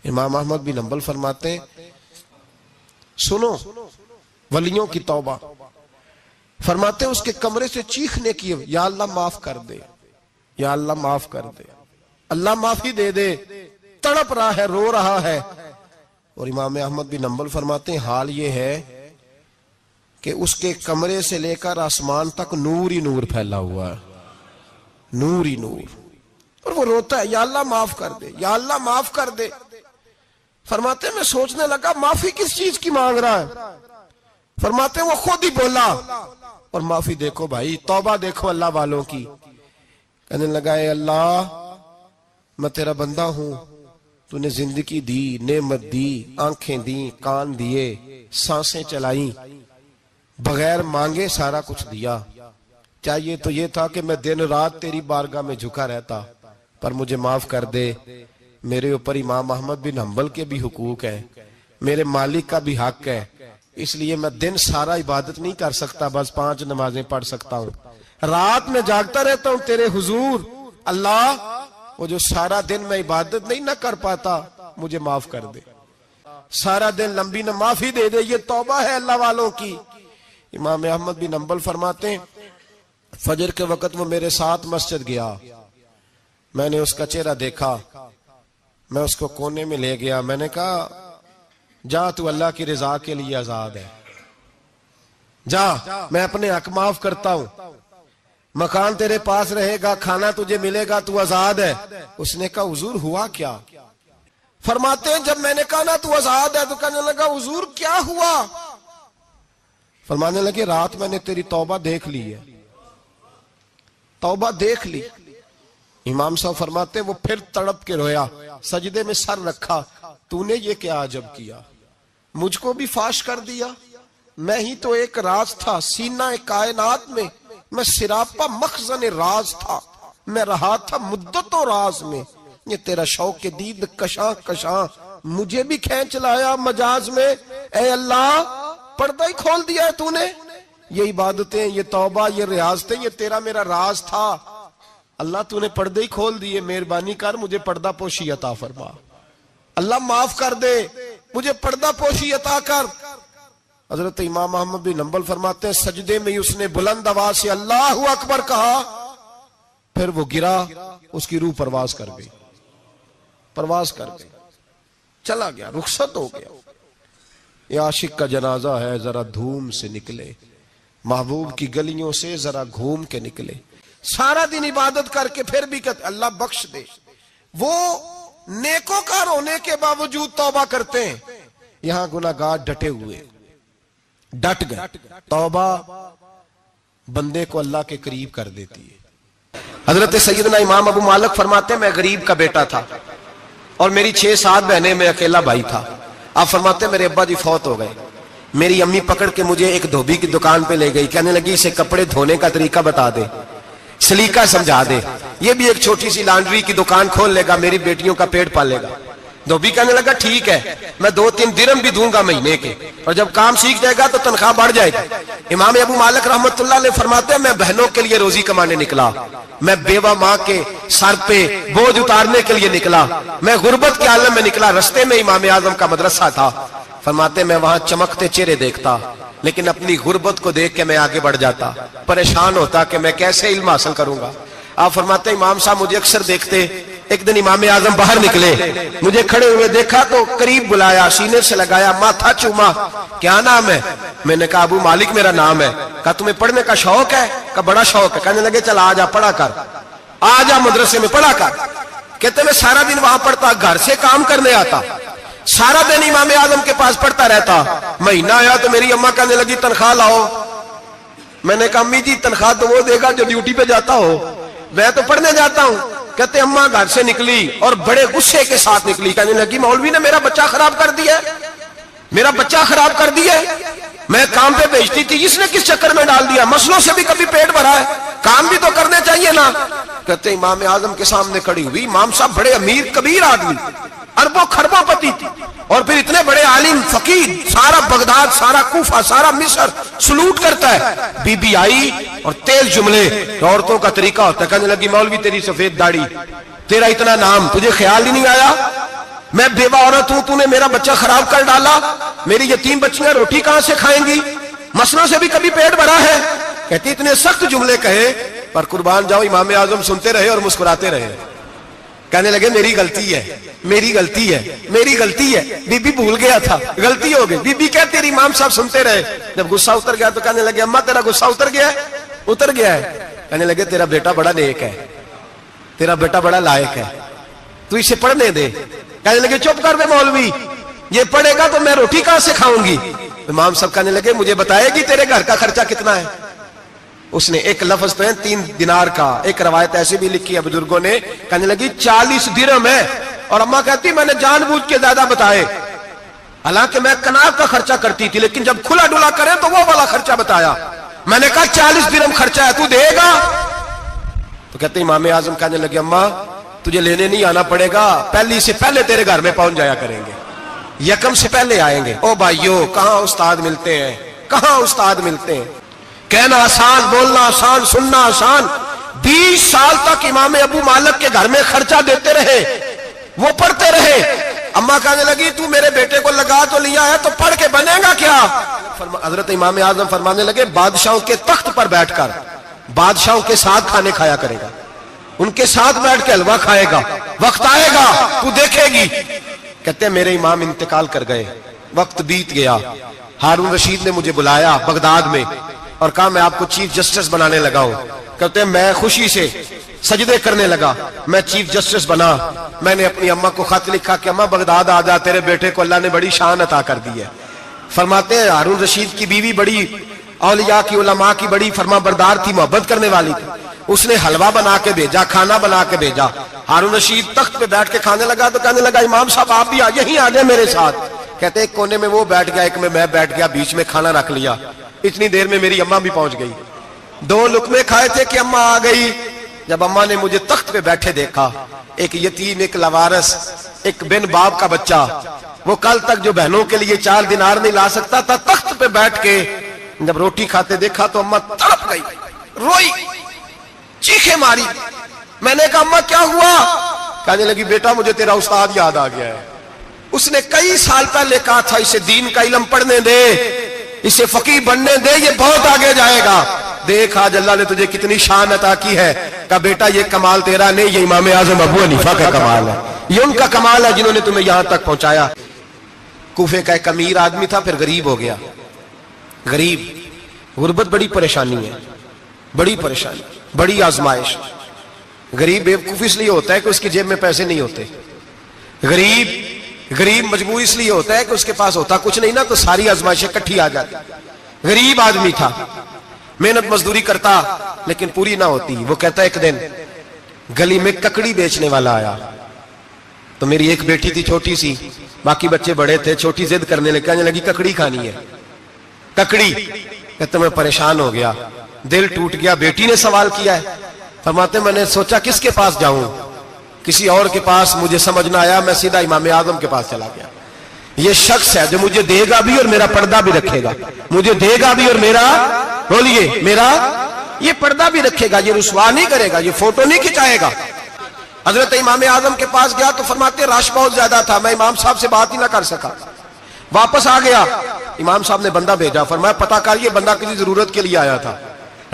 امام احمد بن حنبل فرماتے ہیں سنو ولیوں کی توبہ، فرماتے ہیں اس کے کمرے سے چیخنے کی، یا اللہ معاف کر دے، یا اللہ معاف کر دے، اللہ معافی دے دے، تڑپ رہا ہے، رو رہا ہے۔ اور امام احمد بن حنبل فرماتے ہیں حال یہ ہے کہ اس کے کمرے سے لے کر آسمان تک نور ہی نور پھیلا ہوا ہے، نور ہی نور، اور وہ روتا ہے یا اللہ معاف کر دے، یا اللہ معاف کر دے۔ فرماتے ہیں میں سوچنے لگا معافی کس چیز کی مانگ رہا ہے؟ فرماتے ہیں وہ خود ہی بولا، اور معافی دیکھو بھائی، توبہ دیکھو اللہ والوں کی، کہنے لگا اے اللہ میں تیرا بندہ ہوں، تو نے زندگی دی، نعمت دی، آنکھیں دی، کان دیے، سانسیں چلائیں، بغیر مانگے سارا کچھ دیا، چاہیے تو یہ تھا کہ میں دن رات تیری بارگاہ میں جھکا رہتا، پر مجھے معاف کر دے۔ میرے اوپر امام احمد بن حنبل کے بھی حقوق ہیں، میرے مالک کا بھی حق ہے، اس لیے میں دن سارا عبادت نہیں کر سکتا، بس 5 نمازیں پڑھ سکتا ہوں، رات میں جاگتا رہتا ہوں تیرے حضور، اللہ وہ جو سارا دن میں عبادت نہیں نہ کر پاتا مجھے معاف کر دے، سارا دن لمبی نہ معافی دے دے، یہ توبہ ہے اللہ والوں کی۔ امام احمد بن حنبل فرماتے ہیں فجر کے وقت وہ میرے ساتھ مسجد گیا، میں نے اس کا چہرہ دیکھا، میں اس کو کونے میں لے گیا، میں نے کہا جا تو اللہ کی رضا کے لیے آزاد ہے، جا میں اپنے حق معاف کرتا ہوں، مکان تیرے پاس رہے گا، کھانا تجھے ملے گا، تو آزاد ہے۔ اس نے کہا حضور ہوا کیا؟ فرماتے ہیں جب میں نے کہا نا تو آزاد ہے، تو کہنے لگا حضور کیا ہوا؟ فرمانے لگے رات میں نے تیری توبہ دیکھ لی ہے، توبہ دیکھ لی۔ امام صاحب فرماتے ہیں وہ پھر تڑپ کے رویا، سجدے میں سر رکھا، تو نے یہ کیا عجب کیا، مجھ کو بھی فاش کر دیا، میں ہی تو ایک راز تھا سینہ کائنات میں، میں سراپا مخزن راز تھا، میں رہا تھا مدتوں راز میں، یہ تیرا شوق دید کشاں کشاں مجھے بھی کھینچ لایا مجاز میں، اے اللہ پردہ ہی کھول دیا ہے تو نے، یہ عبادتیں، یہ توبہ، یہ ریاضتیں، یہ تیرا میرا راز تھا، اللہ تو نے پردے ہی کھول دیے، مہربانی کر مجھے پردہ پوشی عطا فرما، اللہ معاف کر دے، مجھے پردہ پوشی عطا کر۔ حضرت امام احمد بن حنبل فرماتے ہیں سجدے میں اس نے بلند آواز سے اللہ اکبر کہا، پھر وہ گرا، اس کی روح پرواز کر گئی، پرواز کر گئی، چلا گیا، رخصت ہو گیا۔ یہ عاشق کا جنازہ ہے، ذرا دھوم سے نکلے، محبوب کی گلیوں سے ذرا گھوم کے نکلے، سارا دن عبادت کر کے پھر بھی کہتے اللہ بخش دے۔ وہ نیکوکار ہونے کے باوجود توبہ کرتے ہیں، یہاں گناہگار ڈٹے ہوئے، ڈٹ گئے۔ توبہ بندے کو اللہ کے قریب کر دیتی ہے۔ حضرت سیدنا امام ابو مالک فرماتے ہیں میں غریب کا بیٹا تھا اور میری 6-7 بہنیں، میں اکیلا بھائی تھا۔ آپ فرماتے ہیں میرے ابا جی فوت ہو گئے، میری امی پکڑ کے مجھے ایک دھوبی کی دکان پہ لے گئی، کہنے لگی اسے کپڑے دھونے کا طریقہ بتا دے، سلیقہ سمجھا دے، یہ بھی ایک چھوٹی سی لانڈری کی دکان کھول لے گا، میری بیٹیوں کا پیٹ پالے گا۔ دھوبی کہنے لگا ٹھیک ہے، میں 2-3 درہم بھی دوں گا مہینے کے، اور جب کام سیکھ جائے گا تو تنخواہ بڑھ جائے گی۔ امام ابو مالک رحمت اللہ علیہ فرماتے ہیں میں بہنوں کے لیے روزی کمانے نکلا، میں بیوہ ماں کے سر پہ بوجھ اتارنے کے لیے نکلا، میں غربت کے عالم میں نکلا، رستے میں امام اعظم کا مدرسہ تھا، فرماتے میں وہاں چمکتے چہرے دیکھتا، لیکن اپنی غربت کو دیکھ کے میں آگے بڑھ جاتا، پریشان ہوتا کہ میں کیسے علم حاصل کروں گا۔ آپ فرماتے ہیں امام صاحب مجھے اکثر دیکھتے، ایک دن امام اعظم باہر نکلے، مجھے کھڑے ہوئے دیکھا تو قریب بلایا، سینے سے لگایا، ماتھا چوما، کیا نام ہے؟ میں نے کہا ابو مالک میرا نام ہے۔ کہا تمہیں پڑھنے کا شوق ہے؟ کہا بڑا شوق ہے۔ کہنے لگے چل آجا پڑھا کر، آجا مدرسے میں پڑھا کر۔ کہتے میں سارا دن وہاں پڑھتا، گھر سے کام کرنے آتا، سارا دن امام اعظم کے پاس پڑھتا رہتا۔ مہینہ آیا تو میری اماں کہنے لگی تنخواہ لاؤ۔ میں نے کہا امی جی تنخواہ تو وہ دے گا جو ڈیوٹی پہ جاتا ہو، میں تو پڑھنے جاتا ہوں۔ کہتے اماں گھر سے نکلی اور بڑے غصے کے ساتھ نکلی، کہنے لگی مولوی نے میرا بچہ خراب کر دیا، میرا بچہ خراب کر دیا، میں کام پہ بھیجتی تھی، اس نے کس چکر میں ڈال دیا، مسلوں سے بھی کبھی پیٹ بھرا ہے، کام بھی تو کرنے چاہیے نا۔ کہتے امام اعظم کے سامنے کھڑی ہوئی، امام صاحب بڑے امیر کبیر آدمی، اربوں خربوں پتی تھی، اور پھر اتنے بڑے عالم فقیر، سارا بغداد، سارا کوفہ، سارا مصر سلوٹ کرتا ہے۔ بی بی آئی اور تیز جملے، عورتوں کا طریقہ ہوتا ہے، کہنے لگی مولوی تیری سفید داڑھی، تیرا اتنا نام، تجھے خیال ہی نہیں آیا میں بیوہ عورت تو نے میرا بچہ خراب کر ڈالا, میری یتیم بچیاں روٹی کہاں سے کھائیں گی, مسئلہ سے بھی کبھی پیٹ بھرا ہے. کہتی اتنے سخت جملے کہے پر قربان جاؤ امام اعظم سنتے رہے اور مسکراتے رہے. کہنے لگے میری غلطی ہے, میری غلطی ہے, میری غلطی ہے, بی بی بھول گیا تھا, غلطی ہو گئی. بی بی کہتے تیری امام صاحب سنتے رہے. جب غصہ اتر گیا تو کہنے لگے اماں تیرا غصہ اتر گیا ہے, اتر گیا ہے. کہنے لگے تیرا بیٹا بڑا نیک ہے, تیرا بیٹا بڑا لائق ہے, تو اسے پڑھنے دے. کہنے لگے چپ کر دے مولوی, یہ پڑھے گا تو میں روٹی کہاں سے کھاؤں گی. امام صاحب کہنے لگے مجھے بتائے گی تیرے گھر کا خرچہ کتنا ہے. اس نے ایک لفظ تو ہے 3 دینار کا, ایک روایت ایسی بھی لکھی ہے بزرگوں نے, کہنے لگی 40 درہم ہے. اور اماں کہتی میں نے جان بوجھ کے زیادہ بتائے, حالانکہ میں کناب کا خرچہ کرتی تھی, لیکن جب کھلا ڈلا کرے تو وہ والا خرچہ بتایا. میں نے کہا 40 درہم خرچہ ہے, تو دے گا. تو کہتے امام اعظم کہنے لگے اماں تجھے لینے نہیں آنا پڑے گا, پہلی سے پہلے تیرے گھر میں پہنچ جایا کریں گے, یکم سے پہلے آئیں گے. او بھائیو کہاں استاد ملتے ہیں, کہاں استاد ملتے ہیں. کہنا آسان, بولنا آسان, سننا آسان. 20 سال تک امام ابو مالک کے گھر میں خرچہ دیتے رہے, وہ پڑھتے رہے. اماں کہنے لگی تو میرے بیٹے کو لگا تو لیا ہے تو پڑھ کے بنے گا کیا. حضرت امام اعظم فرمانے لگے بادشاہوں کے تخت پر بیٹھ کر بادشاہوں کے ساتھ کھانے کھایا کرے گا, ان کے ساتھ بیٹھ کے حلوہ کھائے گا, وقت آئے گا تو دیکھے گی. کہتے ہیں میرے امام انتقال کر گئے, وقت بیت گیا. ہارون رشید نے مجھے بلایا بغداد میں اور کہا میں آپ کو چیف جسٹس بنانے لگا ہوں. کہتے ہیں میں خوشی سے سجدے کرنے لگا, میں چیف جسٹس بنا. میں نے اپنی اماں کو خط لکھا کہ اماں بغداد آ جا, تیرے بیٹے کو اللہ نے بڑی شان عطا کر دی ہے. فرماتے ہیں ہارون رشید کی بیوی بڑی اولیاء کی علماء کی بڑی فرما بردار تھی, محبت کرنے والی تھی. اس نے حلوہ بنا کے بھیجا, کھانا بنا کے بھیجا. ہارون رشید تخت پہ بیٹھ کے کھانے لگا تو کہنے لگا امام صاحب آپ بھی یہیں آ جائیں میرے ساتھ. کہتے ایک کونے میں وہ بیٹھ گیا, ایک میں بیٹھ گیا, بیچ میں کھانا رکھ لیا. اتنی دیر میں میری اماں بھی پہنچ گئی. 2 لقمے کھائے تھے کہ اماں آ گئی. جب اماں نے مجھے تخت پہ بیٹھے دیکھا, ایک یتیم, ایک لاوارث, ایک بن باپ کا بچہ, وہ کل تک جو بہنوں کے لیے 4 دینار نہیں لا سکتا تھا, تخت پہ بیٹھ کے جب روٹی کھاتے دیکھا تو اماں تڑپ گئی, روئی, چیخیں ماری. میں نے کہا اماں کیا ہوا. کہنے لگی بیٹا مجھے تیرا استاد یاد آ گیا ہے, اس نے کئی سال پہلے کہا تھا اسے دین کا علم پڑھنے دے, اسے فقیہ بننے دے, یہ بہت آگے جائے گا. دیکھ آج اللہ نے تجھے کتنی شان عطا کی ہے. کہا بیٹا یہ کمال تیرا نہیں, یہ امام اعظم ابو حنیفہ کا کمال ہے, یہ ان کا کمال ہے جنہوں نے تمہیں یہاں تک پہنچایا. کوفے کا ایک امیر آدمی تھا, پھر غریب ہو گیا. غریب, غربت بڑی پریشانی ہے, بڑی پریشانی, بڑی آزمائش. غریب بیوقوف اس لیے ہوتا ہے کہ اس کی جیب میں پیسے نہیں ہوتے. غریب مجبور اس لیے ہوتا ہے کہ اس کے پاس ہوتا کچھ نہیں نا, تو ساری آزمائشیں کٹھی آ جاتی. غریب آدمی تھا, محنت مزدوری کرتا لیکن پوری نہ ہوتی. وہ کہتا ایک دن گلی میں ککڑی بیچنے والا آیا, تو میری ایک بیٹی تھی چھوٹی سی, باقی بچے بڑے تھے. چھوٹی ضد کرنے لگی, کہنے لگی ککڑی کھانی ہے, ککڑی. کہتا میں پریشان ہو گیا, دل ٹوٹ گیا. بیٹی نے سوال کیا ہے. فرماتے میں نے سوچا کس کے پاس جاؤں, کسی اور کے پاس. مجھے سمجھ نہ آیا, میں سیدھا امام اعظم کے پاس چلا گیا. یہ شخص ہے جو مجھے دے گا بھی اور میرا پردہ بھی رکھے گا, مجھے دے گا بھی اور میرا, بولیے, میرا یہ پردہ بھی رکھے گا, یہ رسوا نہیں کرے گا, یہ فوٹو نہیں کھچائے گا. حضرت امام اعظم کے پاس گیا تو فرماتے رش بہت زیادہ تھا, میں امام صاحب سے بات ہی نہ کر سکا. واپس آ گیا, امام صاحب نے بندہ بھیجا, فرمایا پتہ کر یہ بندہ کسی ضرورت کے لیے آیا تھا,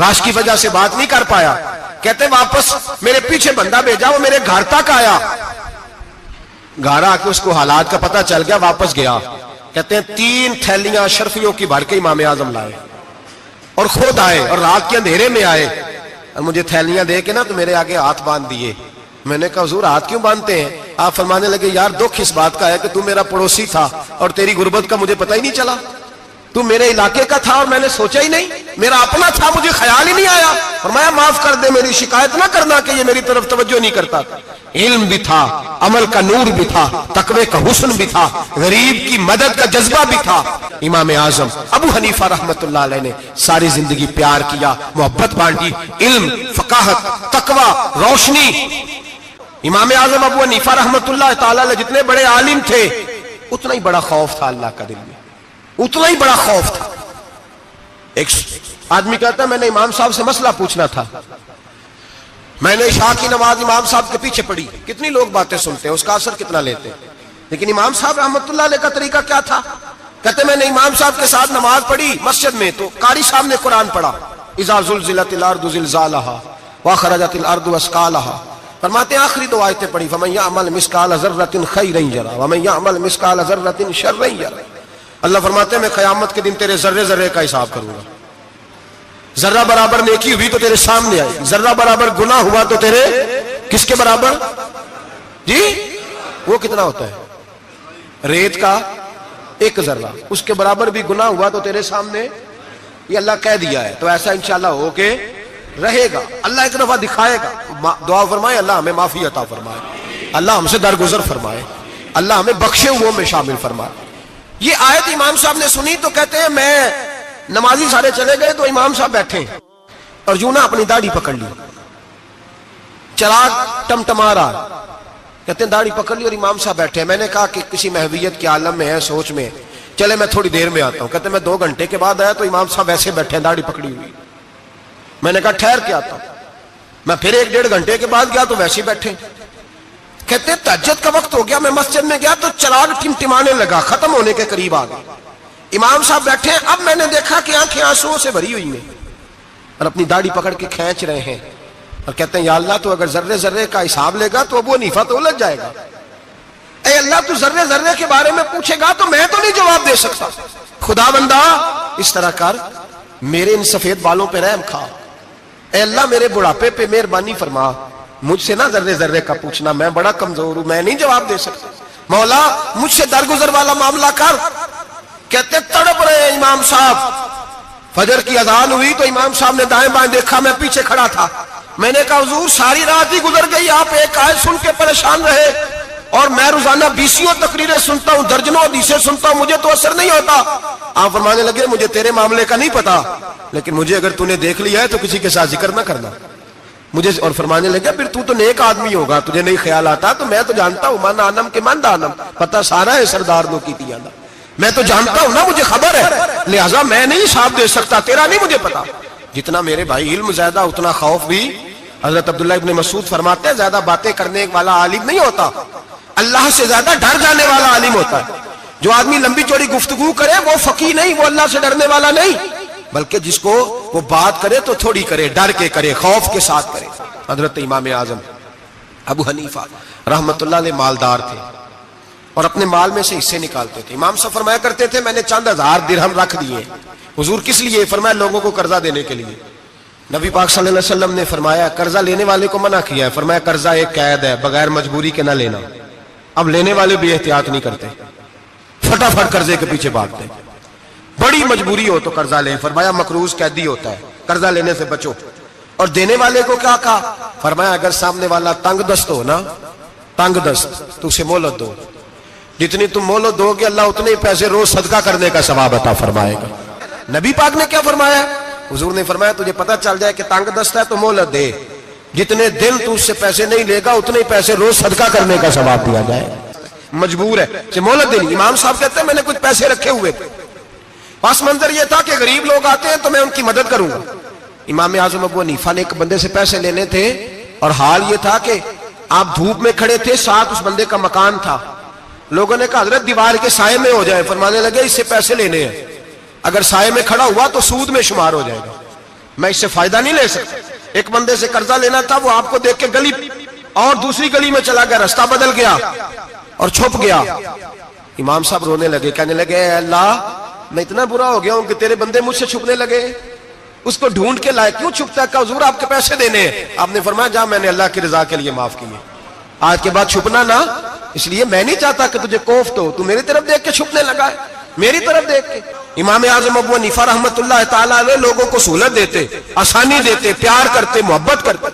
رش کی وجہ سے بات نہیں کر پایا. کہتے واپس میرے پیچھے بندہ بھیجا, وہ میرے گھر تک آیا. گھر آ کے اس کو حالات کا پتہ چل گیا, واپس گیا. کہتے ہیں 3 تھیلیاں اشرفیوں کی بھر کے امام اعظم لائے اور خود آئے اور رات کے اندھیرے میں آئے اور مجھے تھیلیاں دے کے نا تو میرے آگے ہاتھ باندھ دیے. میں نے کہا حضور ہاتھ کیوں باندھتے ہیں. آپ فرمانے لگے یار دکھ اس بات کا ہے کہ تو میرا پڑوسی تھا اور تیری غربت کا مجھے پتہ ہی نہیں چلا. تو میرے علاقے کا تھا اور میں نے سوچا ہی نہیں, میرا اپنا تھا, مجھے خیال ہی نہیں آیا. فرمایا معاف کر دے, میری شکایت نہ کرنا کہ یہ میری طرف توجہ نہیں کرتا. علم بھی تھا, عمل کا نور بھی تھا, تقوی کا حسن بھی تھا, غریب کی مدد کا جذبہ بھی تھا. امام اعظم ابو حنیفہ رحمت اللہ علیہ نے ساری زندگی پیار کیا, محبت بانٹی, علم, فقاہت, تقوی, روشنی. امام اعظم ابو حنیفہ رحمت اللہ تعالی علیہ جتنے بڑے عالم تھے اتنا ہی بڑا خوف تھا اللہ کا دل میں, اتنا ہی بڑا خوف تھا. ایک آدمی کہتا ہے میں نے امام صاحب سے مسئلہ پوچھنا تھا, میں نے عشاء کی نماز امام صاحب کے پیچھے پڑھی. کتنی لوگ باتیں سنتے ہیں, اس کا اثر کتنا لیتے ہیں. لیکن امام صاحب رحمۃ اللہ علیہ کا طریقہ کیا تھا؟ کہتے میں نے امام صاحب کے ساتھ نماز پڑھی مسجد میں، تو قاری صاحب نے قرآن پڑھا، اذا زلزلت الارض زلزالها واخرجت الارض اثقالها، فرماتے ہیں آخری دو آیتیں پڑھی، فمن یعمل مثقال ذرۃ خیرا یرہ ومن یعمل مثقال ذرۃ شرا یرہ۔ اللہ فرماتے ہیں میں قیامت کے دن تیرے ذرے ذرے کا حساب کروں گا، ذرہ برابر نیکی ہوئی تو تیرے سامنے آئی، ذرہ برابر گناہ ہوا تو تیرے کس کے برابر؟ جی وہ کتنا ہوتا ہے؟ ریت کا ایک ذرہ، اس کے برابر بھی گناہ ہوا تو تیرے سامنے، یہ اللہ کہہ دیا ہے، تو ایسا انشاءاللہ ہو کے رہے گا۔ اللہ ایک دفعہ دکھائے گا، دعا فرمائے اللہ ہمیں معافی عطا فرمائے، اللہ ہم سے درگزر فرمائے، اللہ ہمیں بخشے ہوئے میں شامل فرمائے۔ یہ آیت امام صاحب نے سنی تو کہتے ہیں میں نمازی سارے چلے گئے تو امام صاحب بیٹھے اور یوں نہ اپنی داڑھی پکڑ لی، چراغ ٹمٹما رہا، کہتے ہیں داڑھی پکڑ لی اور امام صاحب بیٹھے۔ میں نے کہا کہ کسی محویت کے عالم میں ہے، سوچ میں، چلے میں تھوڑی دیر میں آتا ہوں۔ کہتے ہیں میں 2 گھنٹے کے بعد آیا تو امام صاحب ایسے بیٹھے ہیں داڑھی پکڑی ہوئی۔ میں نے کہا ٹھہر کے آتا ہوں۔ میں پھر 1-1.5 گھنٹے کے بعد گیا تو ویسے بیٹھے۔ کہتے ہیں تہجد کا وقت ہو گیا، میں مسجد میں گیا تو چراغ ٹمٹمانے لگا، ختم ہونے کے قریب آ گیا، امام صاحب بیٹھے ہیں۔ اب میں نے دیکھا کہ آنکھیں آنسوؤں سے بھری ہوئی ہیں اور اپنی داڑھی پکڑ کے کھینچ رہے ہیں اور کہتے ہیں یا اللہ تو اگر ذرے ذرے کا حساب لے گا تو ابو حنیفہ تو الجھ جائے گا، اے اللہ تو ذرے ذرے کے بارے میں پوچھے گا تو میں تو نہیں جواب دے سکتا، خدا بندہ اس طرح کر، میرے ان سفید بالوں پہ رحم کھا، اے اللہ میرے بڑھاپے پہ مہربانی فرما، مجھ سے نہ ذرے ذرے کا پوچھنا، میں بڑا کمزور ہوں، میں نہیں جواب دے سکتا، مولا مجھ سے درگزر والا معاملہ کر۔ کہتے تڑپ رہے ہیں امام صاحب۔ فجر کی اذان ہوئی تو امام صاحب نے دائیں بائیں دیکھا، میں پیچھے کھڑا تھا، میں نے کہا حضور ساری رات ہی گزر گئی، آپ ایک آیت سن کے پریشان رہے اور میں روزانہ 20 تقریریں سنتا ہوں، درجنوں حدیثیں سنتا ہوں، مجھے تو اثر نہیں ہوتا۔ آپ فرمانے لگے مجھے تیرے معاملے کا نہیں پتا، لیکن مجھے اگر تو نے دیکھ لیا ہے تو کسی کے ساتھ ذکر نہ کرنا مجھے، اور فرمانے لگے پھر تو نیک آدمی ہوگا، تجھے نہیں خیال آتا، تو میں تو جانتا ہوں من آنم کے من دانم، پتہ سارا ہے سردار نو کی تیانا، میں تو جانتا ہوں نا، مجھے خبر ہے، لہٰذا میں نہیں حساب دے سکتا، تیرا نہیں مجھے پتا۔ جتنا میرے بھائی علم زیادہ اتنا خوف بھی۔ حضرت عبداللہ ابن مسعود فرماتے ہیں زیادہ باتیں کرنے والا عالم نہیں ہوتا، اللہ سے زیادہ ڈر جانے والا عالم ہوتا ہے۔ جو آدمی لمبی چوڑی گفتگو کرے وہ فقیہ نہیں، وہ اللہ سے ڈرنے والا نہیں، بلکہ جس کو وہ بات کرے تو تھوڑی کرے، ڈر کے کرے، خوف کے ساتھ کرے۔ حضرت امام اعظم ابو حنیفہ رحمت اللہ علیہ مالدار تھے اور اپنے مال میں سے حصے نکالتے تھے۔ امام صاحب فرمایا کرتے تھے میں نے چند 1000 درہم رکھ دیے۔ حضور کس لیے؟ فرمایا لوگوں کو قرضہ دینے کے لیے۔ نبی پاک صلی اللہ علیہ وسلم نے فرمایا قرضہ لینے والے کو منع کیا ہے، فرمایا قرضہ ایک قید ہے، بغیر مجبوری کے نہ لینا۔ اب لینے والے بھی احتیاط نہیں کرتے، فٹافٹ قرضے کے پیچھے بھاگتے، بڑی مجبوری ہو تو قرضہ لیں، فرمایا مقروض قیدی ہوتا ہے، قرضہ لینے سے بچو۔ اور دینے والے کو کیا کہا؟ فرمایا اگر سامنے والا تنگ دست ہو نا، تنگ دست، تو اسے مہلت دو، جتنی تم مہلت دو گے اللہ اتنے ہی پیسے روز صدقہ کرنے کا ثواب عطا فرمائے گا۔ نبی پاک نے کیا فرمایا؟ حضور نے فرمایا تجھے پتہ چل جائے کہ تنگ دست ہے تو مہلت دے، جتنے دن تو اس سے پیسے نہیں لے گا اتنے ہی پیسے روز صدقہ کرنے کا ثواب دیا جائے۔ مجبور ہے اسے مہلت دینی۔ امام صاحب کہتے ہیں میں نے کچھ پیسے رکھے ہوئے تھے، پس منظر یہ تھا کہ غریب لوگ آتے ہیں تو میں ان کی مدد کروں گا۔ امام اعظم ابو حنیفہ نے ایک بندے سے پیسے لینے تھے اور حال یہ تھا کہ آپ دھوپ میں کھڑے تھے، ساتھ اس بندے کا مکان تھا، لوگوں نے کہا حضرت دیوار کے سائے میں ہو جائے، فرمانے لگے اس سے پیسے لینے ہیں، اگر سائے میں کھڑا ہوا تو سود میں شمار ہو جائے گا، میں اس سے فائدہ نہیں لے سکتا۔ ایک بندے سے قرضہ لینا تھا، وہ آپ کو دیکھ کے گلی اور دوسری گلی میں چلا گیا، رستہ بدل گیا اور چھپ گیا۔ امام صاحب رونے لگے، کہنے لگے اے اللہ میں اتنا برا ہو گیا ہوں کہ تیرے بندے مجھ سے چھپنے لگے، اس کو ڈھونڈ کے لائے، کیوں چھپتا ہے؟ کہ حضور آپ کے پیسے دینے ہیں۔ آپ نے فرمایا جا میں نے اللہ کی رضا کے لیے معاف کیے، آج کے بعد چھپنا نہ، اس لیے میں نہیں چاہتا کہ تجھے کوفت ہو، تو میری طرف دیکھ کے چھپنے لگا ہے، میری طرف دیکھ کے۔ امام اعظم ابو حنیفہ رحمت اللہ تعالیٰ علیہ لوگوں کو سہولت دیتے، آسانی دیتے، پیار کرتے، محبت کرتے۔